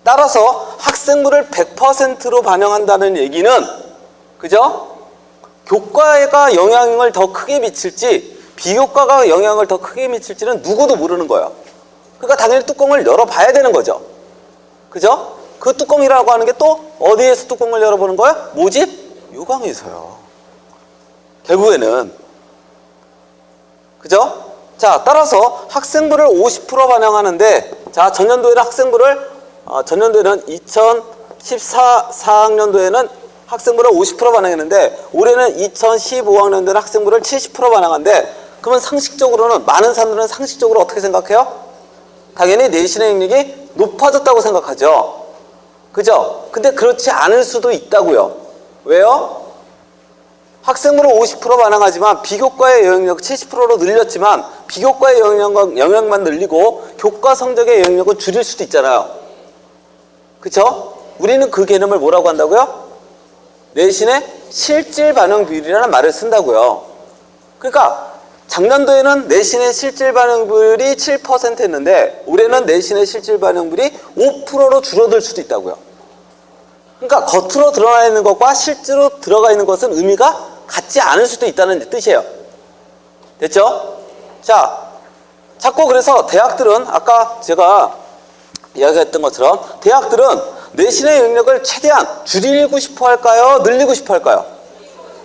따라서 학생부를 100%로 반영한다는 얘기는, 그죠? 교과가 영향을 더 크게 미칠지 비교과가 영향을 더 크게 미칠지는 누구도 모르는 거예요. 그러니까 당연히 뚜껑을 열어봐야 되는 거죠. 그죠? 그 뚜껑이라고 하는 게 또 어디에서 뚜껑을 열어보는 거예요? 모집 요강에서요. 결국에는. 그죠? 자, 따라서 학생부를 50% 반영하는데, 자, 전년도에는 전년도에는 2014학년도에는 학생부를 50% 반영했는데, 올해는 2015학년도에는 학생부를 70% 반영한데, 그러면 상식적으로는, 많은 사람들은 상식적으로 어떻게 생각해요? 당연히 내신의 능력이 높아졌다고 생각하죠. 그죠? 근데 그렇지 않을 수도 있다고요. 왜요? 학생부를 50% 반영하지만 비교과의 영향력 70%로 늘렸지만 비교과의 영향만 늘리고 교과 성적의 영향력은 줄일 수도 있잖아요. 그쵸? 우리는 그 개념을 뭐라고 한다고요? 내신의 실질 반영 비율이라는 말을 쓴다고요. 그러니까 작년도에는 내신의 실질 반영 비율이 7%였는데 올해는 내신의 실질 반영 비율이 5%로 줄어들 수도 있다고요. 그러니까 겉으로 드러나 있는 것과 실제로 들어가 있는 것은 의미가 같지 않을 수도 있다는 뜻이에요. 됐죠? 자, 자꾸 그래서 대학들은 아까 제가 이야기했던 것처럼 대학들은 내신의 영역을 최대한 줄이고 싶어 할까요? 늘리고 싶어 할까요?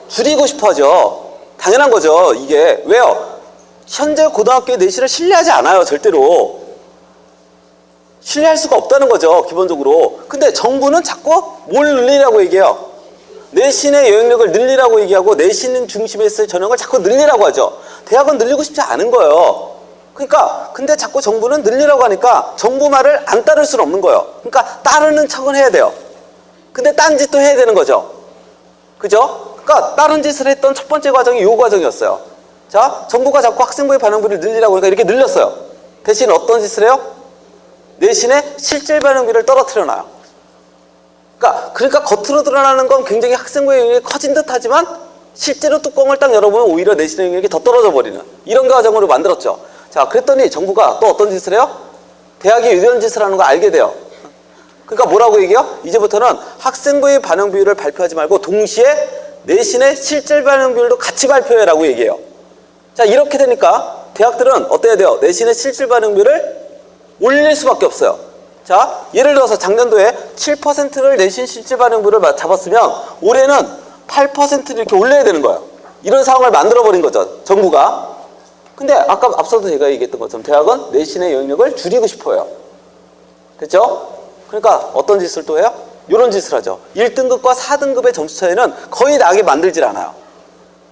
줄이고 싶어 하죠. 당연한 거죠. 이게 왜요? 현재 고등학교의 내신을 신뢰하지 않아요. 절대로. 신뢰할 수가 없다는 거죠. 기본적으로. 근데 정부는 자꾸 뭘 늘리라고 얘기해요? 내신의 영역을 늘리라고 얘기하고 내신 중심에서의 전형을 자꾸 늘리라고 하죠. 대학은 늘리고 싶지 않은 거예요. 그러니까 근데 자꾸 정부는 늘리라고 하니까 정부 말을 안 따를 수는 없는 거예요. 그러니까 따르는 척은 해야 돼요. 근데 딴 짓도 해야 되는 거죠. 그죠? 그러니까 다른 짓을 했던 첫 번째 과정이 이 과정이었어요. 자, 정부가 자꾸 학생부의 반영비를 늘리라고 하니까 이렇게 늘렸어요. 대신 어떤 짓을 해요? 내신의 실질 반영비를 떨어뜨려 놔요. 그러니까 겉으로 드러나는 건 굉장히 학생부의 영역이 커진 듯 하지만 실제로 뚜껑을 딱 열어보면 오히려 내신의 영역이 더 떨어져 버리는 이런 과정으로 만들었죠. 자, 그랬더니 정부가 또 어떤 짓을 해요? 대학이 이런 짓을 하는 거 알게 돼요. 그러니까 뭐라고 얘기해요? 이제부터는 학생부의 반영 비율을 발표하지 말고 동시에 내신의 실질 반영 비율도 같이 발표해라고 얘기해요. 자, 이렇게 되니까 대학들은 어때야 돼요? 내신의 실질 반영 비율을 올릴 수밖에 없어요. 자, 예를 들어서 작년도에 7%를 내신 실질 반영 비율을 잡았으면 올해는 8%를 이렇게 올려야 되는 거예요. 이런 상황을 만들어버린 거죠. 정부가. 근데 아까 앞서도 제가 얘기했던 것처럼 대학은 내신의 영역을 줄이고 싶어요. 됐죠? 그러니까 어떤 짓을 또 해요? 이런 짓을 하죠. 1등급과 4등급의 점수 차이는 거의 나게 만들질 않아요.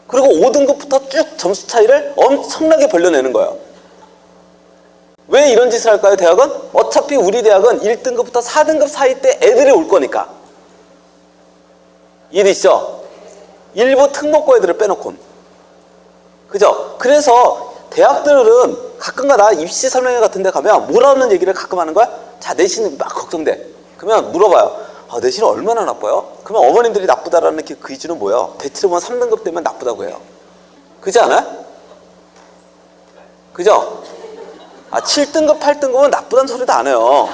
그리고 5등급부터 쭉 점수 차이를 엄청나게 벌려내는 거예요. 왜 이런 짓을 할까요, 대학은? 어차피 우리 대학은 1등급부터 4등급 사이 때 애들이 올 거니까. 이해되시죠? 일부 특목고 애들을 빼놓고. 그죠? 그래서 대학들은 가끔가다 입시 설명회 같은 데 가면 뭐라는 얘기를 가끔 하는 거야? 자, 내신이 막 걱정돼. 그러면 물어봐요. 아, 내신이 얼마나 나빠요? 그러면 어머님들이 나쁘다라는 그 기준은 뭐예요? 대체로 보면 3등급 되면 나쁘다고 해요. 그렇지 않아요? 그죠? 아, 7등급, 8등급은 나쁘다는 소리도 안 해요.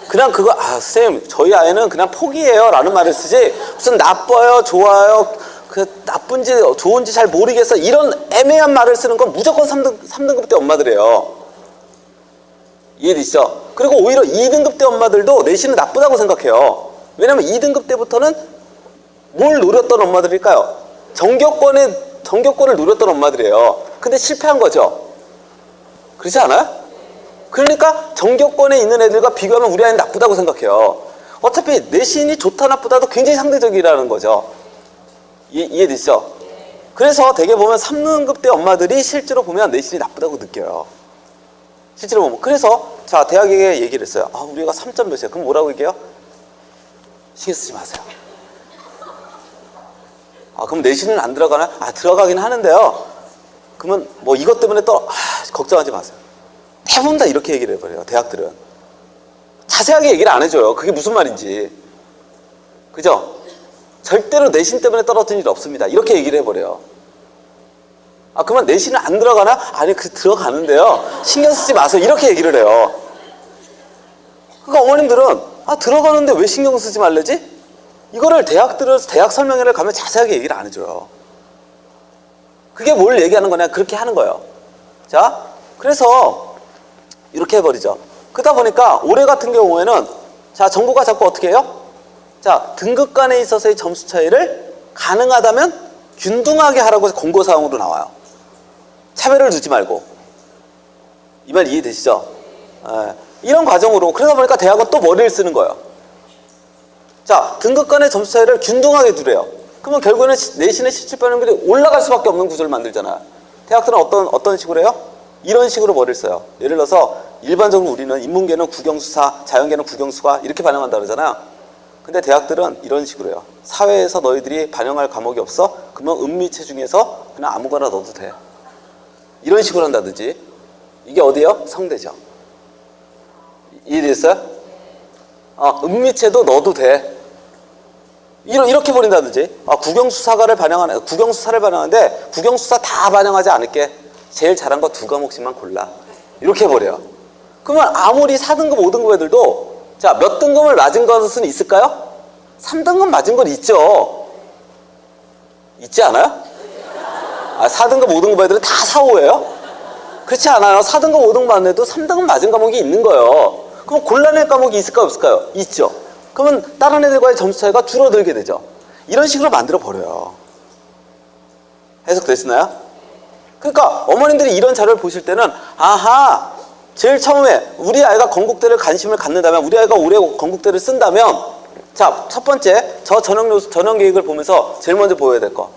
그냥 그거, 아, 선생님, 저희 아이는 그냥 포기해요. 라는 말을 쓰지, 무슨 나빠요, 좋아요, 나쁜지, 좋은지 잘 모르겠어. 이런 애매한 말을 쓰는 건 무조건 3등급 때 엄마들이에요. 이해되시죠? 그리고 오히려 2등급 때 엄마들도 내신은 나쁘다고 생각해요. 왜냐면 2등급 때부터는 뭘 노렸던 엄마들일까요? 전교권을 노렸던 엄마들이에요. 근데 실패한 거죠. 그렇지 않아요? 그러니까 전교권에 있는 애들과 비교하면 우리 아이는 나쁘다고 생각해요. 어차피 내신이 좋다 나쁘다도 굉장히 상대적이라는 거죠. 이해되시죠? 그래서 대개 보면 3등급 대 엄마들이 실제로 보면 내신이 나쁘다고 느껴요. 실제로 보면. 그래서 자, 대학에게 얘기를 했어요. 아, 우리 애가 3점 몇이야. 그럼 뭐라고 얘기해요? 신경 쓰지 마세요. 아, 그럼 내신은 안 들어가나? 아, 들어가긴 하는데요. 그러면 뭐 이것 때문에 걱정하지 마세요. 대부분 다 이렇게 얘기를 해버려요. 대학들은. 자세하게 얘기를 안 해줘요. 그게 무슨 말인지. 그죠? 절대로 내신 때문에 떨어진 일 없습니다. 이렇게 얘기를 해버려요. 아, 그러면 내신은 안 들어가나? 아니, 들어가는데요. 신경 쓰지 마세요. 이렇게 얘기를 해요. 그러니까 어머님들은 아, 들어가는데 왜 신경 쓰지 말래지? 이거를 대학들은 대학 설명회를 가면 자세하게 얘기를 안 해줘요. 그게 뭘 얘기하는 거냐? 그렇게 하는 거예요. 자, 그래서 이렇게 해버리죠. 그러다 보니까 올해 같은 경우에는 자, 정부가 자꾸 어떻게 해요? 자, 등급 간에 있어서의 점수 차이를 가능하다면 균등하게 하라고 권고사항으로 나와요. 차별을 두지 말고. 이 말 이해되시죠? 이런 과정으로. 그러다 보니까 대학은 또 머리를 쓰는 거예요. 자, 등급 간의 점수 차이를 균등하게 두래요. 그러면 결국에는 내신의 실질 반영률이 올라갈 수밖에 없는 구조를 만들잖아요. 대학들은 어떤 식으로 해요? 이런 식으로 머리를 써요. 예를 들어서 일반적으로 우리는 인문계는 국영수사, 자연계는 국영수가 이렇게 반영한다 그러잖아요. 근데 대학들은 이런 식으로 해요. 사회에서 너희들이 반영할 과목이 없어? 그러면 음미체 중에서 그냥 아무거나 넣어도 돼. 이런 식으로 한다든지. 이게 어디요? 성대죠. 이해됐어요? 음미체도 넣어도 돼. 이렇게 버린다든지. 국영수사를 반영하는데 국영수사 다 반영하지 않을게. 제일 잘한 거 2과목씩만 골라. 이렇게 해버려요. 그러면 아무리 4등급, 5등급 애들도 자, 몇 등급을 맞은 것은 있을까요? 3등급 맞은 건 있죠. 있지 않아요? 4등급, 5등급 애들은 다 4, 5예요? 그렇지 않아요. 4등급, 5등급 맞은 애도 3등급 맞은 과목이 있는 거예요. 그럼 곤란할 과목이 있을까요? 없을까요? 있죠. 그러면 다른 애들과의 점수 차이가 줄어들게 되죠. 이런 식으로 만들어 버려요. 해석됐나요? 그러니까 어머님들이 이런 자료를 보실 때는 아하, 제일 처음에 우리 아이가 건국대를 관심을 갖는다면, 우리 아이가 올해 건국대를 쓴다면, 자, 첫 번째 저 전형 계획을 보면서 제일 먼저 보여야 될 거,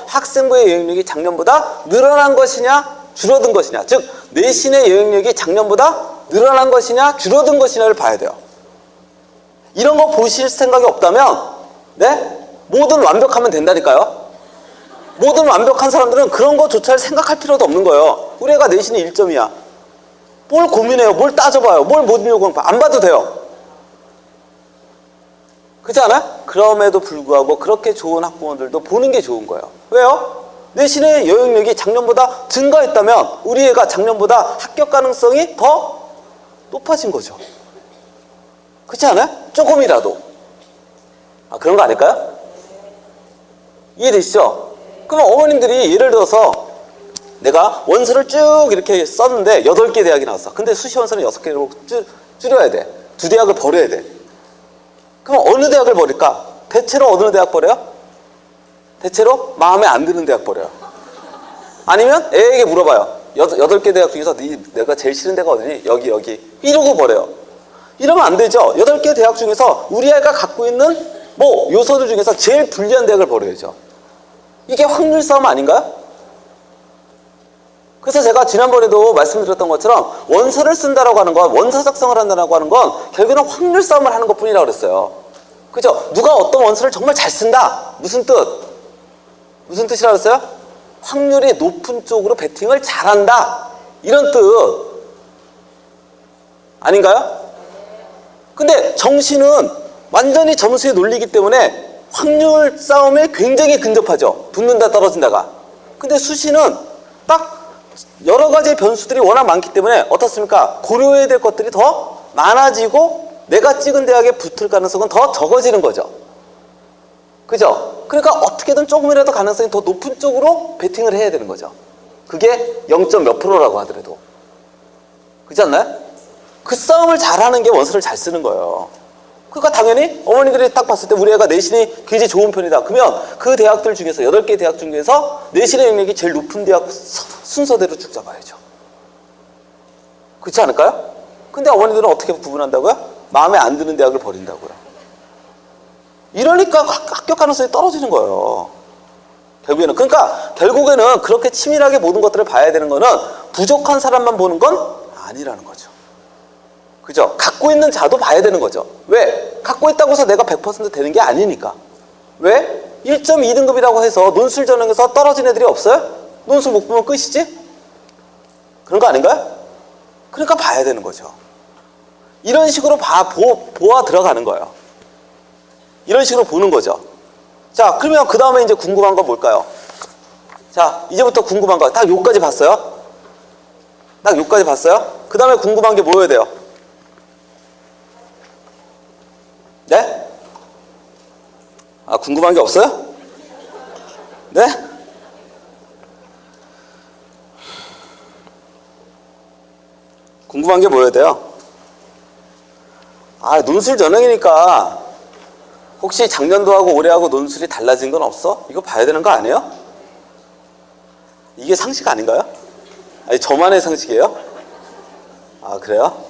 학생부의 영역력이 작년보다 늘어난 것이냐 줄어든 것이냐, 즉 내신의 영역력이 작년보다 늘어난 것이냐 줄어든 것이냐를 봐야 돼요. 이런 거 보실 생각이 없다면 뭐든 완벽하면 된다니까요. 모든 완벽한 사람들은 그런 거조차 생각할 필요도 없는 거예요. 우리 애가 내신이 1점이야. 뭘 고민해요? 뭘 따져봐요? 뭘 못 읽고 안 봐도 돼요. 그렇지 않아요? 그럼에도 불구하고 그렇게 좋은 학부모들도 보는 게 좋은 거예요. 왜요? 내신의 영역력이 작년보다 증가했다면 우리 애가 작년보다 합격 가능성이 더 높아진 거죠. 그렇지 않아요? 조금이라도. 그런 거 아닐까요? 이해되시죠? 그럼 어머님들이 예를 들어서 내가 원서를 쭉 이렇게 썼는데 8개 대학이 나왔어. 근데 수시 원서는 6개로 줄여야 돼. 2대학을 버려야 돼. 그럼 어느 대학을 버릴까? 대체로 어느 대학 버려요? 대체로 마음에 안 드는 대학 버려요. 아니면 애에게 물어봐요. 8개 대학 중에서 내가 제일 싫은 데가 어디니? 여기. 이러고 버려요. 이러면 안 되죠. 8개 대학 중에서 우리 아이가 갖고 있는 요소들 중에서 제일 불리한 대학을 버려야죠. 이게 확률 싸움 아닌가요? 그래서 제가 지난번에도 말씀드렸던 것처럼 원서를 쓴다라고 하는 건, 원서 작성을 한다라고 하는 건 결국에는 확률 싸움을 하는 것뿐이라고 그랬어요. 그죠? 누가 어떤 원서를 정말 잘 쓴다. 무슨 뜻? 무슨 뜻이라고 했어요? 확률이 높은 쪽으로 베팅을 잘한다. 이런 뜻. 아닌가요? 근데 정시는 완전히 점수에 놀리기 때문에 확률 싸움에 굉장히 근접하죠. 붙는다 떨어진다가. 근데 수시는 딱 여러 가지 변수들이 워낙 많기 때문에 어떻습니까? 고려해야 될 것들이 더 많아지고 내가 찍은 대학에 붙을 가능성은 더 적어지는 거죠. 그죠? 그러니까 어떻게든 조금이라도 가능성이 더 높은 쪽으로 베팅을 해야 되는 거죠. 그게 0점 몇 프로라고 하더라도. 그렇지 않나요? 그 싸움을 잘하는 게 원서를 잘 쓰는 거예요. 그러니까 당연히 어머니들이 딱 봤을 때 우리 애가 내신이 굉장히 좋은 편이다. 그러면 그 대학들 중에서 8개 대학 중에서 내신의 영역이 제일 높은 대학 순서대로 쭉 잡아야죠. 그렇지 않을까요? 근데 어머니들은 어떻게 구분한다고요? 마음에 안 드는 대학을 버린다고요. 이러니까 합격 가능성이 떨어지는 거예요. 결국에는 그렇게 치밀하게 모든 것들을 봐야 되는 거는 부족한 사람만 보는 건 아니라는 거죠. 그죠? 갖고 있는 자도 봐야 되는 거죠. 왜? 갖고 있다고 해서 내가 100% 되는 게 아니니까. 왜? 1.2등급이라고 해서 논술 전형에서 떨어진 애들이 없어요? 논술 못 보면 끝이지? 그런 거 아닌가요? 그러니까 봐야 되는 거죠. 이런 식으로 보아 들어가는 거예요. 이런 식으로 보는 거죠. 자, 그러면 그 다음에 이제 궁금한 건 뭘까요? 자, 이제부터 궁금한 거. 딱 요까지 봤어요? 딱 요까지 봤어요? 그 다음에 궁금한 게 뭐여야 돼요? 네? 아, 궁금한 게 없어요? 네? 궁금한 게 뭐여야 돼요? 아, 논술 전형이니까 혹시 작년도하고 올해하고 논술이 달라진 건 없어? 이거 봐야 되는 거 아니에요? 이게 상식 아닌가요? 아니, 저만의 상식이에요? 아, 그래요?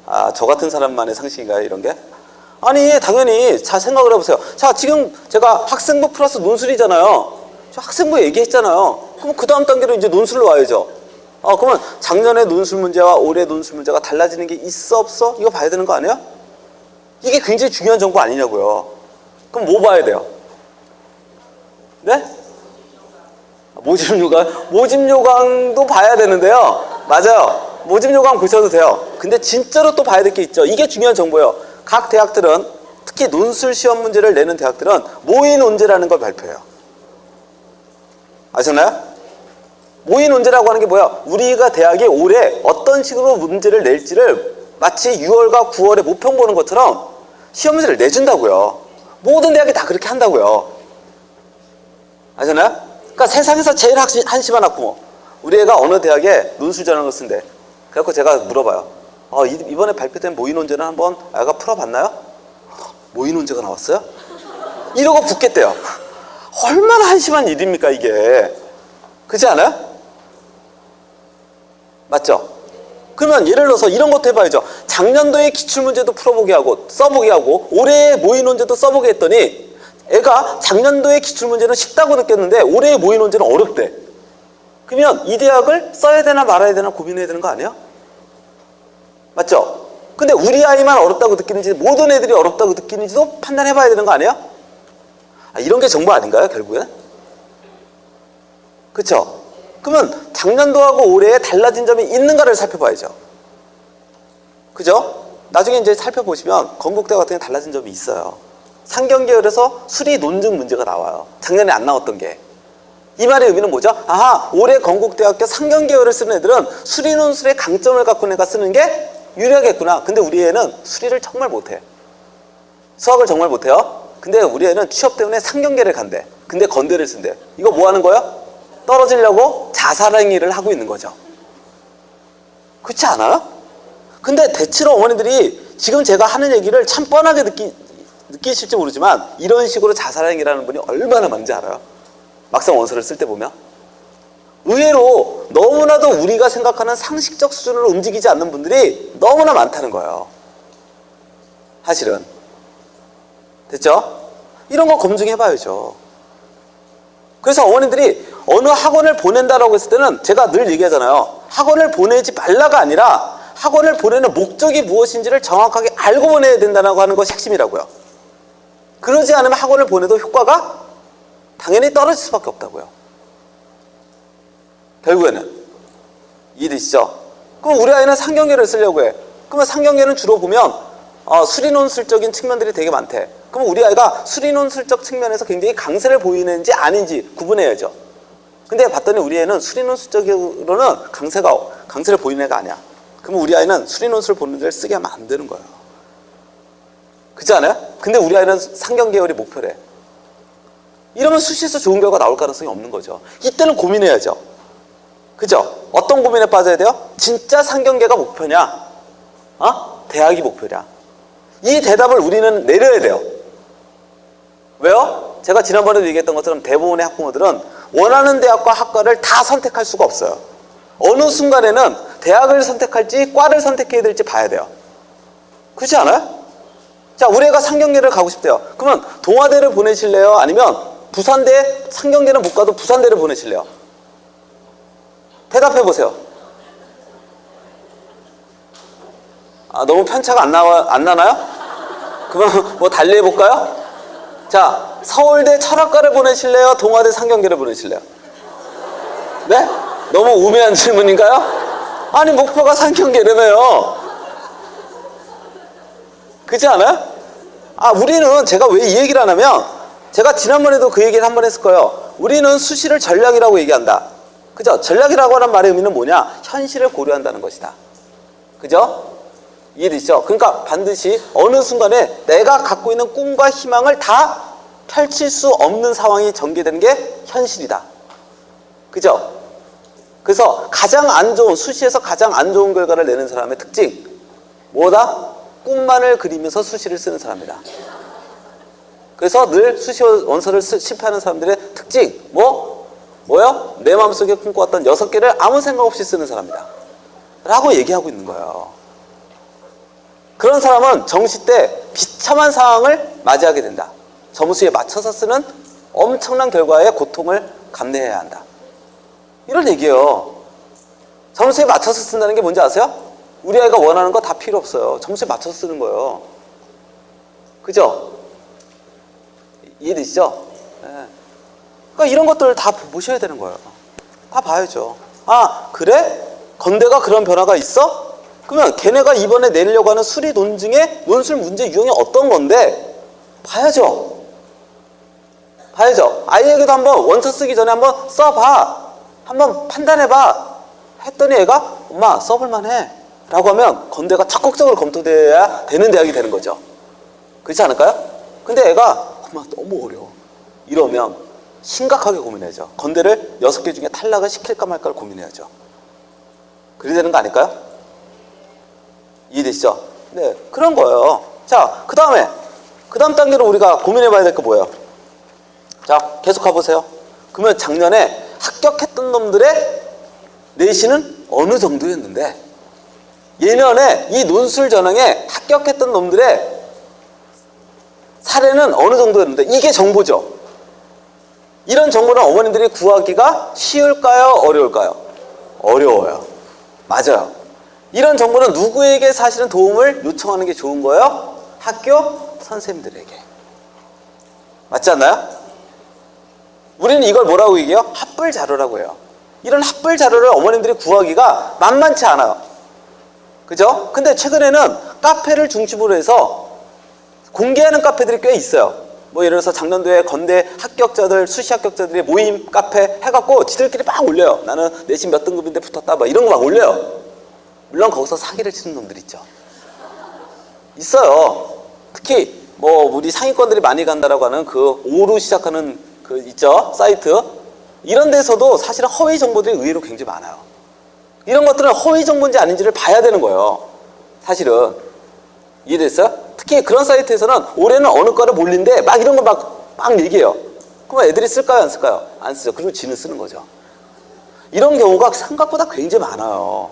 아, 저 같은 사람만의 상식인가요, 이런 게? 아니, 당연히. 자, 생각을 해보세요. 자, 지금 제가 학생부 플러스 논술이잖아요. 저 학생부 얘기했잖아요. 그럼 그 다음 단계로 이제 논술로 와야죠. 그러면 작년에 논술 문제와 올해 논술 문제가 달라지는 게 있어, 없어? 이거 봐야 되는 거 아니에요? 이게 굉장히 중요한 정보 아니냐고요. 그럼 뭐 봐야 돼요? 네? 모집 요강도 봐야 되는데요. 맞아요. 모집 요강 보셔도 돼요. 근데 진짜로 또 봐야 될 게 있죠. 이게 중요한 정보예요. 각 대학들은, 특히 논술 시험 문제를 내는 대학들은 모의 논제라는 걸 발표해요. 아셨나요? 모의 논제라고 하는 게 뭐야? 우리가 대학이 올해 어떤 식으로 문제를 낼지를 마치 6월과 9월에 모평 보는 것처럼 시험 문제를 내준다고요. 모든 대학이 다 그렇게 한다고요. 아셨나요? 그러니까 세상에서 제일 한심한 학부모. 우리 애가 어느 대학에 논술 전형을 쓴대. 그래서 제가 물어봐요. 이번에 발표된 모의 논제는 한번 애가 풀어봤나요? 모의 논제가 나왔어요? 이러고 붙겠대요. 얼마나 한심한 일입니까, 이게. 그렇지 않아요? 맞죠? 그러면 예를 들어서 이런 것도 해봐야죠. 작년도에 기출문제도 풀어보게 하고 써보게 하고 올해의 모의 논제도 써보게 했더니 애가 작년도에 기출문제는 쉽다고 느꼈는데 올해의 모의 논제는 어렵대. 그러면 이 대학을 써야 되나 말아야 되나 고민해야 되는 거 아니에요? 맞죠? 근데 우리 아이만 어렵다고 느끼는지 모든 애들이 어렵다고 느끼는지도 판단해봐야 되는 거 아니에요? 이런 게 정보 아닌가요, 결국엔? 그렇죠? 그러면 작년도하고 올해에 달라진 점이 있는가를 살펴봐야죠. 그죠? 나중에 이제 살펴보시면 건국대 같은 게 달라진 점이 있어요. 상경계열에서 수리 논증 문제가 나와요. 작년에 안 나왔던 게. 이 말의 의미는 뭐죠? 올해 건국대학교 상경계열을 쓰는 애들은 수리 논술의 강점을 갖고 내가 쓰는 게 유리하겠구나. 근데 우리 애는 수리를 정말 못해. 수학을 정말 못해요. 근데 우리 애는 취업 때문에 상경계를 간대. 근데 건대를 쓴대. 이거 뭐 하는 거야? 떨어지려고 자살행위를 하고 있는 거죠. 그렇지 않아요? 근데 대체로 어머니들이 지금 제가 하는 얘기를 참 뻔하게 느끼실지 모르지만 이런 식으로 자살행위라는 분이 얼마나 많은지 알아요? 막상 원서를 쓸 때 보면. 의외로 너무나도 우리가 생각하는 상식적 수준으로 움직이지 않는 분들이 너무나 많다는 거예요. 사실은. 됐죠? 이런 거 검증해봐야죠. 그래서 어머니들이 어느 학원을 보낸다라고 했을 때는 제가 늘 얘기하잖아요. 학원을 보내지 말라가 아니라 학원을 보내는 목적이 무엇인지를 정확하게 알고 보내야 된다고 하는 것이 핵심이라고요. 그러지 않으면 학원을 보내도 효과가 당연히 떨어질 수밖에 없다고요. 결국에는. 이해되시죠? 그럼 우리 아이는 상경계를 쓰려고 해. 그러면 상경계는 주로 보면 수리논술적인 측면들이 되게 많대. 그럼 우리 아이가 수리논술적 측면에서 굉장히 강세를 보이는지 아닌지 구분해야죠. 근데 봤더니 우리 애는 수리논술적으로는 강세를 보이는 애가 아니야. 그럼 우리 아이는 수리논술 보는 데를 쓰게 하면 안 되는 거예요. 그렇지 않아요? 근데 우리 아이는 상경계열이 목표래. 이러면 수시에서 좋은 결과 나올 가능성이 없는 거죠. 이때는 고민해야죠. 그죠? 어떤 고민에 빠져야 돼요? 진짜 상경계가 목표냐? 대학이 목표냐? 이 대답을 우리는 내려야 돼요. 왜요? 제가 지난번에도 얘기했던 것처럼 대부분의 학부모들은 원하는 대학과 학과를 다 선택할 수가 없어요. 어느 순간에는 대학을 선택할지 과를 선택해야 될지 봐야 돼요. 그렇지 않아요? 자, 우리 애가 상경계를 가고 싶대요. 그러면 동아대를 보내실래요? 아니면 부산대, 상경대는 못 가도 부산대를 보내실래요? 대답해 보세요. 아, 너무 편차가 안 나나요? 그러면 뭐 달리 해볼까요? 자, 서울대 철학과를 보내실래요? 동아대 상경대를 보내실래요? 네? 너무 우매한 질문인가요? 아니, 목표가 상경계라며요. 그렇지 않아요? 아, 우리는 제가 왜 이 얘기를 하냐면, 제가 지난번에도 그 얘기를 한 번 했을 거예요. 우리는 수시를 전략이라고 얘기한다. 그죠? 전략이라고 하는 말의 의미는 뭐냐? 현실을 고려한다는 것이다. 그죠? 이해되시죠? 그러니까 반드시 어느 순간에 내가 갖고 있는 꿈과 희망을 다 펼칠 수 없는 상황이 전개되는 게 현실이다. 그죠? 그래서 가장 안 좋은, 수시에서 가장 안 좋은 결과를 내는 사람의 특징, 뭐다? 꿈만을 그리면서 수시를 쓰는 사람이다. 그래서 늘 수시 원서를 실패하는 사람들의 특징, 뭐요? 내 마음속에 꿈꿔왔던 6개를 아무 생각 없이 쓰는 사람이다 라고 얘기하고 있는 거예요. 그런 사람은 정시 때 비참한 상황을 맞이하게 된다. 점수에 맞춰서 쓰는 엄청난 결과의 고통을 감내해야 한다. 이런 얘기예요. 점수에 맞춰서 쓴다는 게 뭔지 아세요? 우리 아이가 원하는 거 다 필요 없어요. 점수에 맞춰서 쓰는 거예요. 그죠? 이해되시죠? 네. 그러니까 이런 것들 다 보셔야 되는 거예요. 다 봐야죠. 아, 그래? 건대가 그런 변화가 있어? 그러면 걔네가 이번에 내려고 하는 수리 논증의 논술 문제 유형이 어떤 건데? 봐야죠. 아이에게도 한번 원서 쓰기 전에 한번 써봐. 한번 판단해봐. 했더니 애가 엄마 써볼만해 라고 하면 건대가 적극적으로 검토돼야 되는 대학이 되는 거죠. 그렇지 않을까요? 근데 애가 엄마 너무 어려워 이러면 심각하게 고민해야죠. 건대를 6개 중에 탈락을 시킬까 말까를 고민해야죠. 그래야 되는 거 아닐까요? 이해되시죠? 네, 그런 거예요. 자, 그 다음 단계로 우리가 고민해봐야 될 거 뭐예요? 자, 계속 가보세요. 그러면 작년에 합격했던 놈들의 내신은 어느 정도였는데, 예년에 이 논술 전형에 합격했던 놈들의 사례는 어느 정도였는데, 이게 정보죠. 이런 정보는 어머님들이 구하기가 쉬울까요? 어려울까요? 어려워요. 맞아요. 이런 정보는 누구에게 사실은 도움을 요청하는 게 좋은 거예요? 학교 선생님들에게. 맞지 않나요? 우리는 이걸 뭐라고 얘기해요? 합불 자료라고 해요. 이런 합불 자료를 어머님들이 구하기가 만만치 않아요. 그죠? 근데 최근에는 카페를 중심으로 해서 공개하는 카페들이 꽤 있어요. 뭐 예를 들어서 작년도에 건대 합격자들, 수시 합격자들의 모임 카페 해갖고 지들끼리 막 올려요. 나는 내신 몇 등급인데 붙었다, 막 이런 거 막 올려요. 물론 거기서 사기를 치는 놈들 있죠. 있어요. 특히 뭐 우리 상위권들이 많이 간다라고 하는 그 O로 시작하는 그 있죠, 사이트. 이런 데서도 사실은 허위 정보들이 의외로 굉장히 많아요. 이런 것들은 허위 정보인지 아닌지를 봐야 되는 거예요. 사실은. 이해됐어요? 특히 그런 사이트에서는 올해는 어느 과를 몰린데 막 이런 거 막 얘기해요. 그럼 애들이 쓸까요? 안 쓸까요? 안 쓰죠. 그리고 지는 쓰는 거죠. 이런 경우가 생각보다 굉장히 많아요.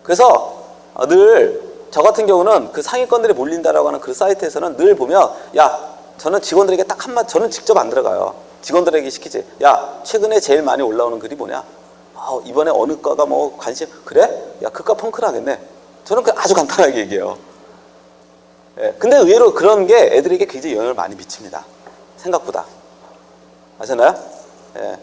그래서 늘 저 같은 경우는 그 상위권들이 몰린다라고 하는 그 사이트에서는 늘 보면, 야, 저는 직원들에게 딱 한마디, 저는 직접 안 들어가요. 직원들에게 시키지. 야, 최근에 제일 많이 올라오는 글이 뭐냐? 아, 이번에 어느 과가 뭐 관심, 그래? 야, 그과 펑크나겠네. 저는 아주 간단하게 얘기해요. 예, 근데 의외로 그런 게 애들에게 굉장히 영향을 많이 미칩니다. 생각보다. 아셨나요? 예.